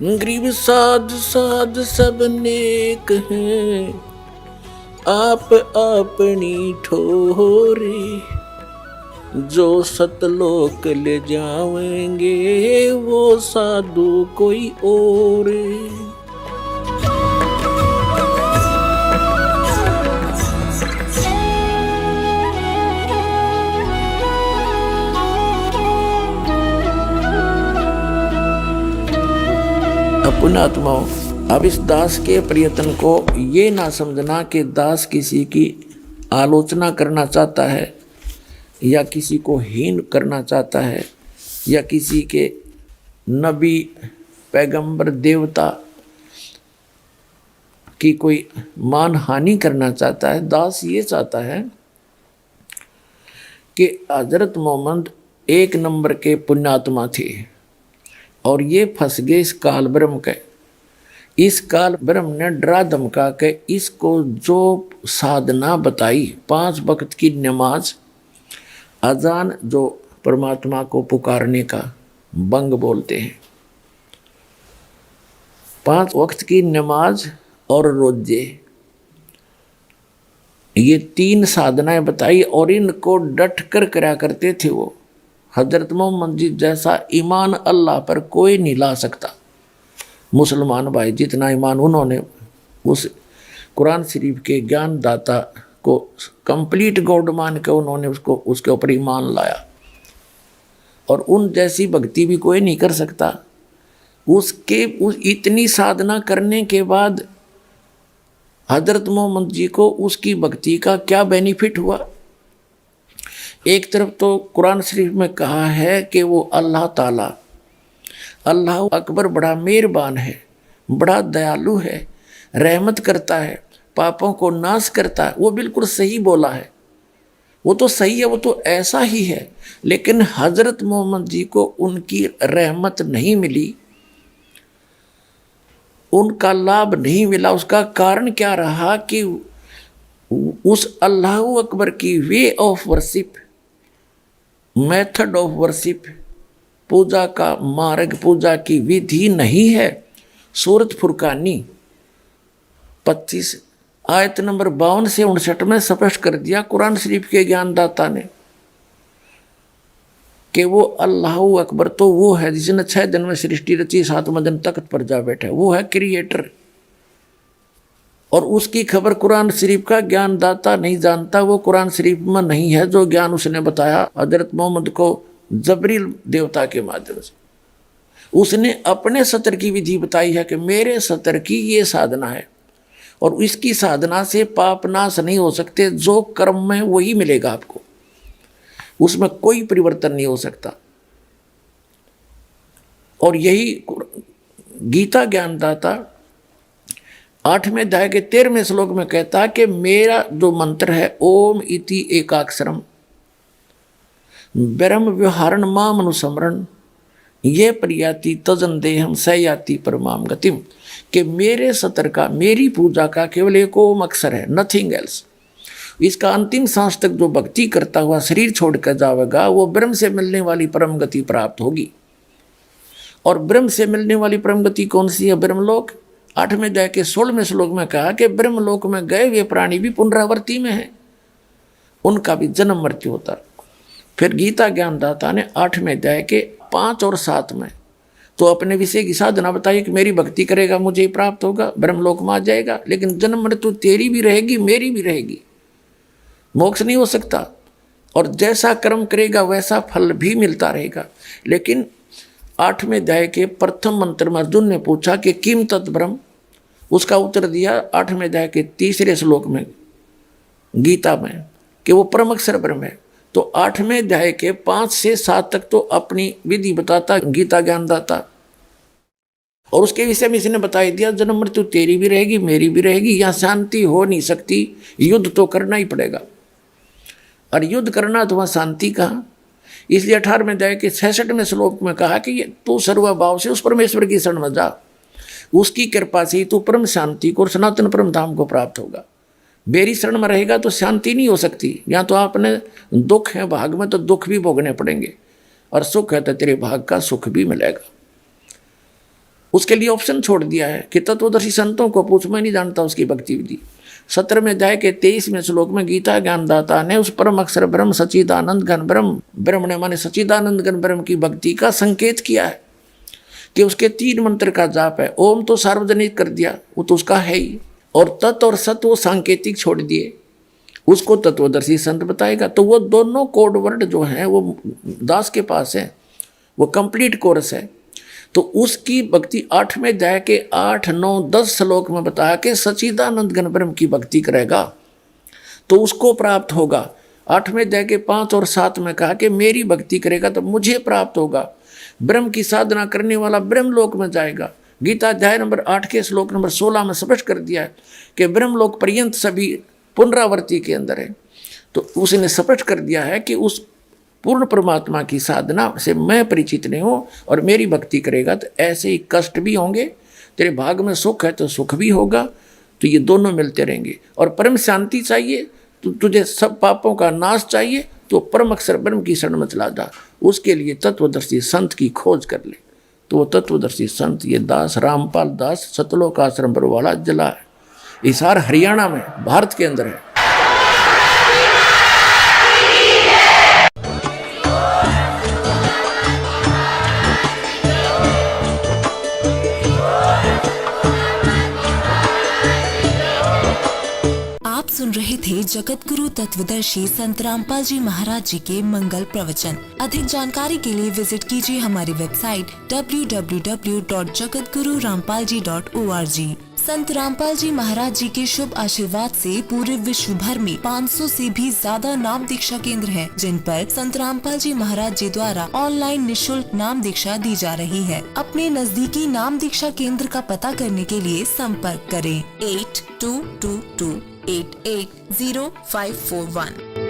गरीब साध साध सब नेक हैं, आप अपनी ठोरे। जो सतलोक ले जाएंगे वो साधु कोई और। पुण्यात्माओं, अब इस दास के प्रयत्न को ये ना समझना कि दास किसी की आलोचना करना चाहता है या किसी को हीन करना चाहता है या किसी के नबी पैगंबर देवता की कोई मान हानि करना चाहता है। दास ये चाहता है कि हजरत मोहम्मद एक नंबर के पुण्यात्मा थे और ये फंस गए इस काल ब्रह्म के। इस काल ब्रह्म ने डरा धमका के इसको जो साधना बताई, 5 वक्त की नमाज, अजान जो परमात्मा को पुकारने का बंग बोलते हैं, 5 वक्त की नमाज और रोजे, ये 3 साधनाएं बताई और इनको डट कर करा करते थे वो। हजरत मोहम्मद जी जैसा ईमान अल्लाह पर कोई नहीं ला सकता। मुसलमान भाई जितना ईमान उन्होंने उस कुरान शरीफ के ज्ञान दाता को कंप्लीट गॉड मान के उन्होंने उसके ऊपर ईमान लाया, और उन जैसी भक्ति भी कोई नहीं कर सकता। उस इतनी साधना करने के बाद हजरत मोहम्मद जी को उसकी भक्ति का क्या बेनिफिट हुआ। एक तरफ तो कुरान शरीफ में कहा है कि वो अल्लाह ताला, अल्लाह अकबर बड़ा मेहरबान है, बड़ा दयालु है, रहमत करता है, पापों को नाश करता है। वो बिल्कुल सही बोला है, वो तो सही है, वो तो ऐसा ही है। लेकिन हजरत मोहम्मद जी को उनकी रहमत नहीं मिली, उनका लाभ नहीं मिला। उसका कारण क्या रहा कि उस अल्लाह अकबर की way of worship, method of worship, पूजा का मार्ग, पूजा की विधि नहीं है। सूरत फुरकानी 25 आयत नंबर 52 से 59 में स्पष्ट कर दिया कुरान शरीफ के ज्ञानदाता ने कि वो अल्लाह अकबर तो वो है जिसने 6 दिन में सृष्टि रची, 7वें दिन तख्त पर जा बैठा है, वो है क्रिएटर। और उसकी खबर कुरान शरीफ का ज्ञानदाता नहीं जानता, वो कुरान शरीफ में नहीं है जो ज्ञान उसने बताया हजरत मोहम्मद को जबरील देवता के माध्यम से। उसने अपने सतर की विधि बताई है कि मेरे सतर की ये साधना है और इसकी साधना से पाप नाश नहीं हो सकते, जो कर्म में वही मिलेगा आपको, उसमें कोई परिवर्तन नहीं हो सकता। और यही गीता ज्ञानदाता 8वें अध्याय के 13वें श्लोक में कहता कि मेरा जो मंत्र है ओम इति एकाक्षरम ब्रह्म व्यवहारण माम अनुस्मरण ये प्रयाति तजन देहम सयाति परमाम गतिम, कि मेरे सतर का, मेरी पूजा का केवल एक ओम अक्षर है, नथिंग एल्स। इसका अंतिम सांस तक जो भक्ति करता हुआ शरीर छोड़कर जाएगा वो ब्रह्म से मिलने वाली परम गति प्राप्त होगी। और ब्रह्म से मिलने वाली परम गति कौन सी है? ब्रह्मलोक। 8वें अध्याय के 16वें श्लोक में कहा कि ब्रह्मलोक में गए हुए प्राणी भी पुनरावृत्ति में हैं, उनका भी जन्म मृत्यु होता। फिर गीता ज्ञानदाता ने 8वें अध्याय के 5 और 7 में तो अपने विषय की साधना बताई कि मेरी भक्ति करेगा मुझे प्राप्त होगा, ब्रह्मलोक में आ जाएगा, लेकिन जन्म मृत्यु तेरी भी रहेगी मेरी भी रहेगी, मोक्ष नहीं हो सकता। और जैसा कर्म करेगा वैसा फल भी मिलता रहेगा। लेकिन 8वें अध्याय के प्रथम मंत्र में अर्जुन ने पूछा कि किम तत् ब्रह्म, उसका उत्तर दिया 8वें अध्याय के 3रे श्लोक में गीता में कि वो परम अक्षर ब्रह्म है। तो 8वें अध्याय के 5 से 7 तक तो अपनी विधि बताता गीता ज्ञानदाता, और उसके विषय में इसने बता दिया जन्म मृत्यु तेरी भी रहेगी मेरी भी रहेगी, यहाँ शांति हो नहीं सकती, युद्ध तो करना ही पड़ेगा। और युद्ध करना तो वहाँ शांति कहाँ। इसलिए 18वें अध्याय के 66वें श्लोक में कहा कि तू सर्वभाव से उस परमेश्वर की शरण में जा, उसकी कृपा से ही तू परम शांति को और सनातन परम धाम को प्राप्त होगा। मेरी शरण में रहेगा तो शांति नहीं हो सकती। यहाँ तो आपने दुख है भाग में तो दुख भी भोगने पड़ेंगे, और सुख है तो तेरे भाग का सुख भी मिलेगा। उसके लिए ऑप्शन छोड़ दिया है कि तत्वदर्शी संतों को पूछ, मैं नहीं जानता उसकी भक्ति विधि। 17वें अध्याय के 23वें श्लोक में गीता ज्ञानदाता ने उस परम अक्षर ब्रह्म सच्चिदानंद घन ब्रह्म, ब्रह्म ने माने सच्चिदानंद घन ब्रह्म की भक्ति का संकेत किया है कि उसके 3 मंत्र का जाप है। ओम तो सार्वजनिक कर दिया, वो तो उसका है ही, और तत् और सत वो सांकेतिक छोड़ दिए, उसको तत्वदर्शी संत बताएगा। तो वो दोनों कोड वर्ड जो हैं वो दास के पास है, वो कंप्लीट कोर्स है। तो उसकी भक्ति 8वें अध्याय के 8, 9, 10 श्लोक में बताया कि सच्चिदानंद घन ब्रह्म की भक्ति करेगा तो उसको प्राप्त होगा। 8वें अध्याय के 5 और 7 में कहा कि मेरी भक्ति करेगा तो मुझे प्राप्त होगा। ब्रह्म की साधना करने वाला ब्रह्मलोक में जाएगा। गीता अध्याय नंबर 8 के श्लोक नंबर 16 में स्पष्ट कर दिया है कि ब्रह्मलोक पर्यंत सभी पुनरावृत्ति के अंदर है। तो उसने स्पष्ट कर दिया है कि उस पूर्ण परमात्मा की साधना से मैं परिचित नहीं हूँ और मेरी भक्ति करेगा तो ऐसे ही कष्ट भी होंगे, तेरे भाग में सुख है तो सुख भी होगा, तो ये दोनों मिलते रहेंगे। और परम शांति चाहिए तो तुझे सब पापों का नाश चाहिए तो परम अक्षर ब्रह्म की शरण में चला जा। उसके लिए तत्वदर्शी संत की खोज कर ले। तो वो तत्वदर्शी संत ये दास रामपाल दास सतलोक आश्रम पर वाला जिला है, हिसार हरियाणा में, भारत के अंदर है। आप सुन रहे थे जगत गुरु तत्वदर्शी संत रामपाल जी महाराज जी के मंगल प्रवचन। अधिक जानकारी के लिए विजिट कीजिए हमारी वेबसाइट www.jagatgururampalji.org। संत रामपाल जी महाराज जी के शुभ आशीर्वाद से पूरे विश्व भर में 500 से भी ज्यादा नाम दीक्षा केंद्र हैं, जिन पर संत रामपाल जी महाराज जी द्वारा ऑनलाइन निशुल्क नाम दीक्षा दी जा रही है। अपने नजदीकी नाम दीक्षा केंद्र का पता करने के लिए संपर्क करें 8222880541।